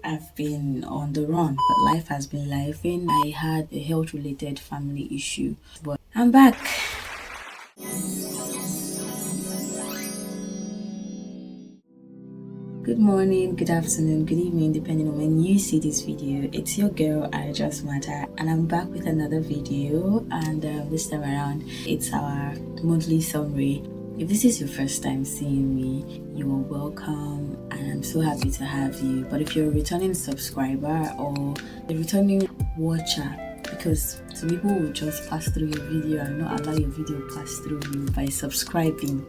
I've been on the run, but life has been lifing. I had a health related family issue, but I'm back. Good morning, good afternoon, good evening, depending on when you see this video. It's your girl, I Just Matter, and I'm back with another video. And this time around, it's our monthly summary. If this is your first time seeing me, you are welcome, and I'm so happy to have you. But if you're a returning subscriber or a returning watcher, because some people will just pass through your video and not allow your video pass through you by subscribing,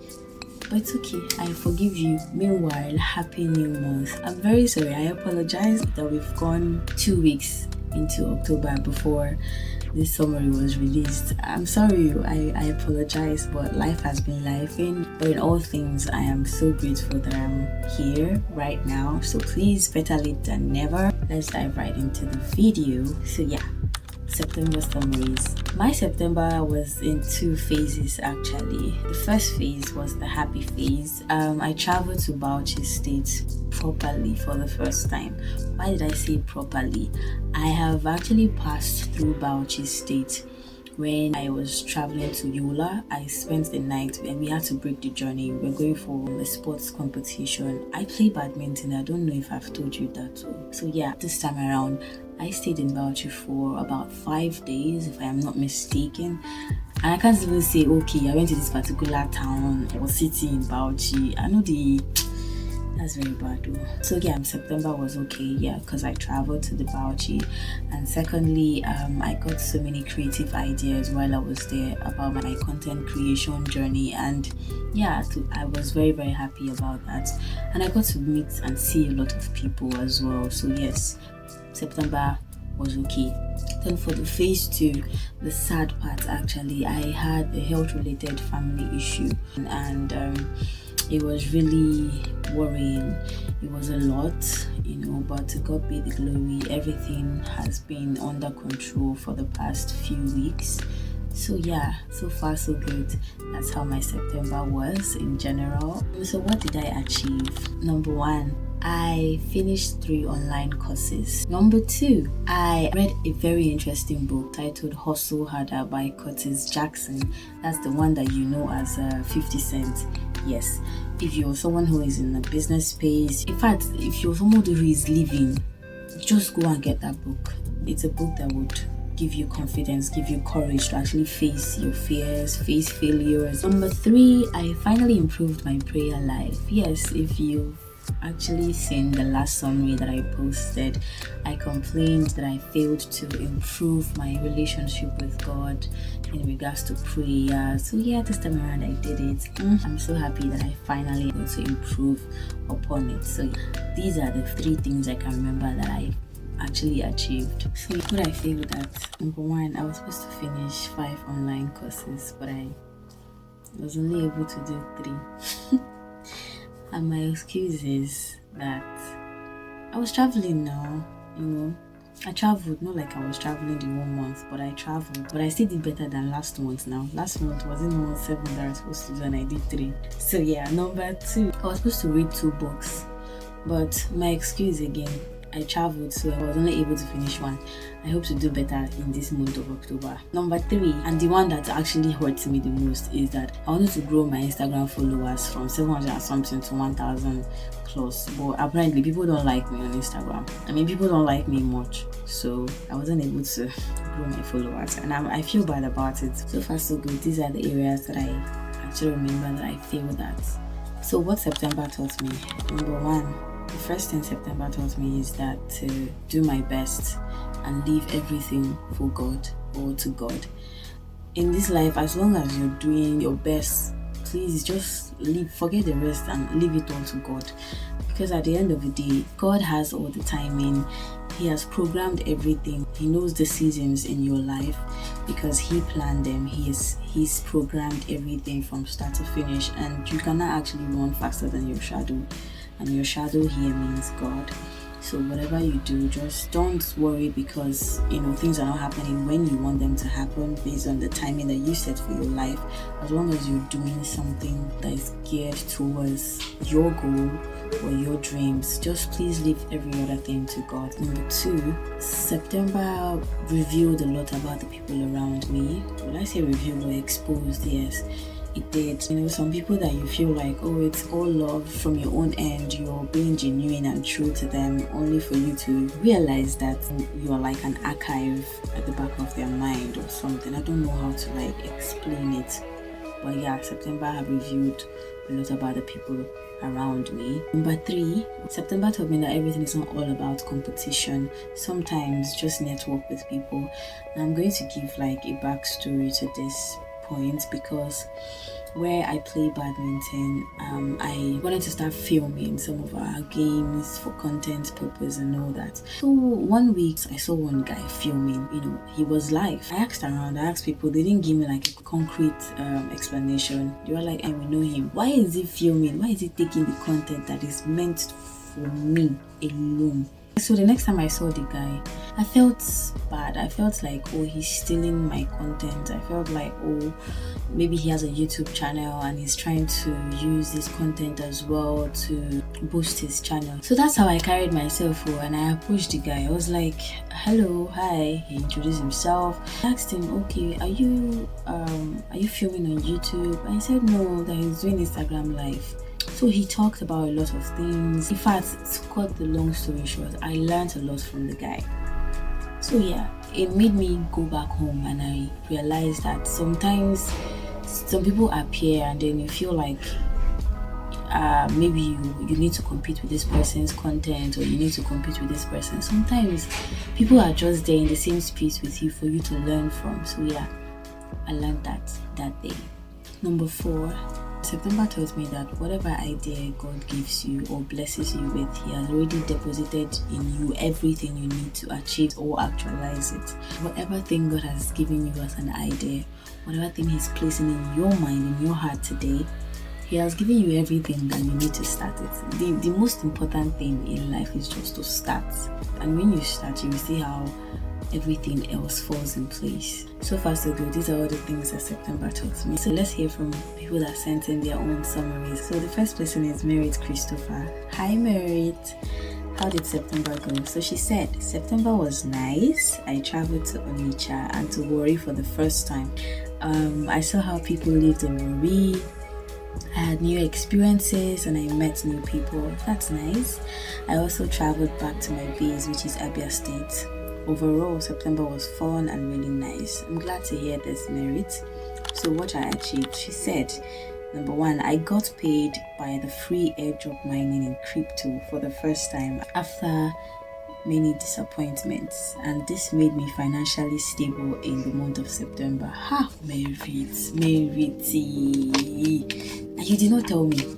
but it's okay, I forgive you. Meanwhile, happy new month. I'm very sorry, I apologize that we've gone 2 weeks into October before this summary was released. I'm sorry, I apologize, but life has been lifing. But in all things, I am so grateful that I'm here right now. So please, better late than never. Let's dive right into the video. So yeah, September summaries. My September was in 2 phases actually. The first phase was the happy phase. I traveled to Bauchi State properly for the first time. Why did I say properly? I have actually passed through Bauchi State when I was traveling to Yola. I spent the night and we had to break the journey. We're going for a sports competition. I play badminton. I don't know if I've told you that too. So yeah, this time around I stayed in Bauchi for about 5 days, if I am not mistaken. And I can't even say, okay, I went to this particular town or city in Bauchi. I know that's very bad though. So yeah, September was okay, yeah, because I traveled to the Bauchi. And secondly, I got so many creative ideas while I was there about my content creation journey. And yeah, I was very, very happy about that. And I got to meet and see a lot of people as well. So yes, September was okay. Then for the phase 2, the sad part actually, I had a health related family issue and it was really worrying. It was a lot, but to God be the glory. Everything has been under control for the past few weeks. So yeah, so far so good. That's how my September was in general. So what did I achieve? Number 1, I finished 3 online courses. Number 2, I read a very interesting book titled Hustle Harder by Curtis Jackson. That's the one that you know as 50 Cent. Yes, if you're someone who is in a business space, in fact, if you're someone who is living, just go and get that book. It's a book that would give you confidence, give you courage to actually face your fears, face failures. Number 3, I finally improved my prayer life. Yes, if you've actually seen the last summary that I posted, I complained that I failed to improve my relationship with God in regards to prayer. So yeah, this time around I did it. I'm so happy that I finally able to improve upon it. So these are the 3 things I can remember that I actually achieved. So what I failed at: number 1, I was supposed to finish 5 online courses, but I was only able to do 3. And my excuse is that I was traveling now, I traveled, not like I was traveling the whole month, but I traveled. But I still did better than last month now. Last month wasn't more 7 that I was supposed to do and I did 3. So yeah, number 2, I was supposed to read 2 books. But my excuse again, I traveled, so I was only able to finish 1. I hope to do better in this month of October. Number 3, and the one that actually hurts me the most, is that I wanted to grow my Instagram followers from 700 and something to 1,000 plus. But apparently people don't like me on Instagram. People don't like me much. So I wasn't able to grow my followers. And I feel bad about it. So far so good. These are the areas that I actually remember that I failed at. So what September taught me? Number 1, the first thing September taught me is that to do my best and leave everything for God or to God. In this life, as long as you're doing your best, please just forget the rest and leave it all to God. Because at the end of the day, God has all the timing. He has programmed everything. He knows the seasons in your life because He planned them. He's programmed everything from start to finish, and you cannot actually run faster than your shadow. And your shadow here means God. So whatever you do, just don't worry because things are not happening when you want them to happen based on the timing that you set for your life. As long as you're doing something that is geared towards your goal or your dreams. Just please leave every other thing to God. Number 2, September revealed a lot about the people around me. When I say revealed or exposed, yes, it did. Some people that you feel like, oh, it's all love from your own end, you're being genuine and true to them, only for you to realize that you're like an archive at the back of their mind or something. I don't know how to explain it, but yeah, September have revealed a lot about the people around me. Number 3, September taught me that everything is not all about competition. Sometimes just network with people. And I'm going to give a backstory to this point, because where I play badminton, I wanted to start filming some of our games for content purpose and all that. So one week I saw one guy filming, he was live. I asked around, I asked people, they didn't give me a concrete explanation. They were like, and we know him. Why is he filming? Why is he taking the content that is meant for me alone? So the next time I saw the guy, I felt bad. I felt like, oh, he's stealing my content. I felt like, oh, maybe he has a YouTube channel and he's trying to use this content as well to boost his channel. So that's how I carried myself, and I approached the guy. I was like, hello, hi. He introduced himself. I asked him, okay, are you filming on YouTube? And he said no, that he's doing Instagram live. So he talked about a lot of things. In fact, to cut the long story short, I learned a lot from the guy. So yeah, it made me go back home, and I realized that sometimes some people appear and then you feel like maybe you need to compete with this person's content, or you need to compete with this person. Sometimes people are just there in the same space with you for you to learn from. So yeah, I learned that day. Number 4, September taught me that whatever idea God gives you or blesses you with, He has already deposited in you everything you need to achieve or actualize it. Whatever thing God has given you as an idea, whatever thing He's placing in your mind, in your heart today, He has given you everything that you need to start it. The most important thing in life is just to start. And when you start, you will see how everything else falls in place. So far so good. These are all the things that September taught me. So let's hear from people that sent in their own summaries. So the first person is Merit Christopher. Hi Merit, how did September go? So she said, September was nice. I traveled to Onitsha and to Warri for the first time. I saw how people lived in Warri. I had new experiences and I met new people. That's nice. I also traveled back to my base, which is Abia State. Overall, September was fun and really nice. I'm glad to hear this, Merit. So what I achieved, she said, number 1, I got paid by the free airdrop mining in crypto for the first time after many disappointments, and this made me financially stable in the month of September. Ha, Merity. And you did not tell me.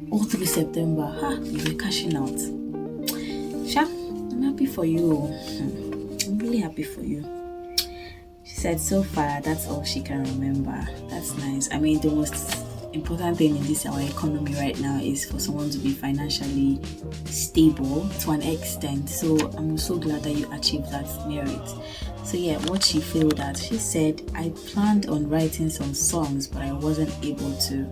All through September, you were cashing out. Sha, I'm happy for you. I'm really happy for you. She said so far that's all she can remember. That's nice. I mean, the most important thing in our economy right now is for someone to be financially stable to an extent. So I'm so glad that you achieved that, Merit. So yeah, what she failed at, she said, I planned on writing some songs but I wasn't able to.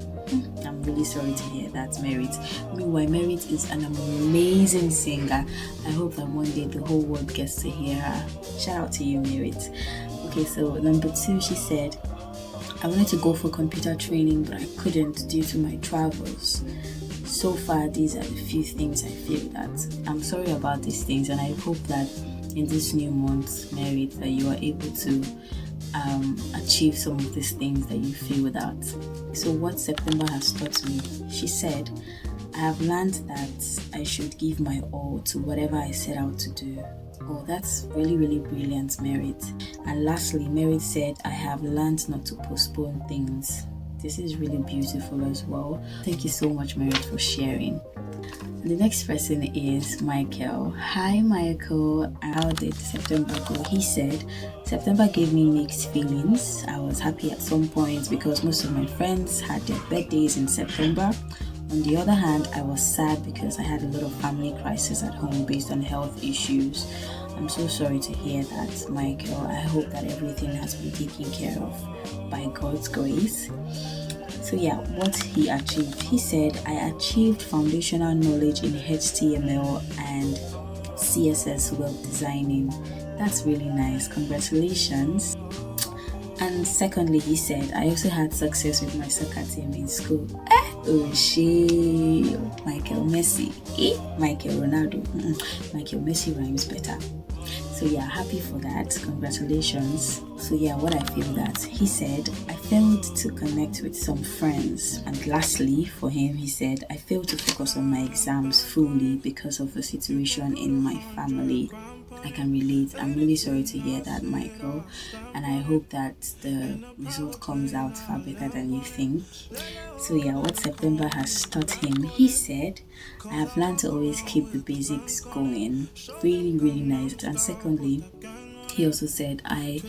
I'm really sorry to hear that, Merit. Meanwhile, Merit is an amazing singer. I hope that one day the whole world gets to hear her. Shout out to you, Merit. Okay, so number 2, she said, I wanted to go for computer training, but I couldn't due to my travels. So far, these are the few things I feel that I'm sorry about these things, and I hope that in this new month, Merit, that you are able to achieve some of these things that you feel that. So what September has taught me, she said, I have learned that I should give my all to whatever I set out to do. Oh, that's really, really brilliant, Merit. And lastly, Merit said, I have learned not to postpone things. This is really beautiful as well. Thank you so much, Merit, for sharing. The next person is Michael. Hi, Michael. How did September go? He said, September gave me mixed feelings. I was happy at some points because most of my friends had their birthdays in September. On the other hand, I was sad because I had a lot of family crisis at home based on health issues. I'm so sorry to hear that, Michael. I hope that everything has been taken care of by God's grace. So yeah, what he achieved. He said, I achieved foundational knowledge in HTML and CSS web designing. That's really nice. Congratulations. And secondly, he said, I also had success with my soccer team in school. Oh, she Michael Messi. Michael Ronaldo. Michael Messi rhymes better. So yeah, happy for that. Congratulations. So yeah, what I feel that he said, I failed to connect with some friends. And lastly, for him, he said, I failed to focus on my exams fully because of the situation in my family. I can relate. I'm really sorry to hear that, Michael, and I hope that the result comes out far better than you think. So yeah, what September has taught him, he said, I have learned to always keep the basics going. Really, really nice. And secondly, he also said, I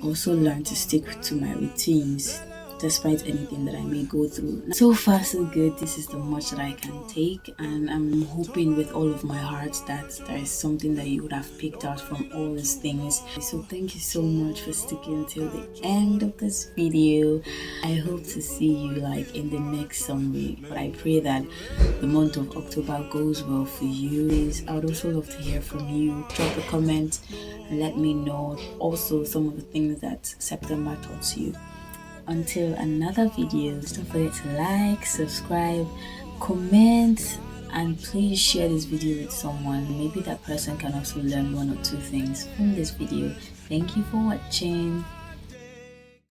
also learned to stick to my routines despite anything that I may go through. So far so good. This is the much that I can take, and I'm hoping with all of my heart that there is something that you would have picked out from all these things. So thank you so much for sticking till the end of this video. I hope to see you like in the next summary, but I pray that the month of October goes well for you. I would also love to hear from you. Drop a comment and let me know also some of the things that September taught you. Until another video, don't forget to like, subscribe, comment, and please share this video with someone. Maybe that person can also learn one or two things from this video. Thank you for watching.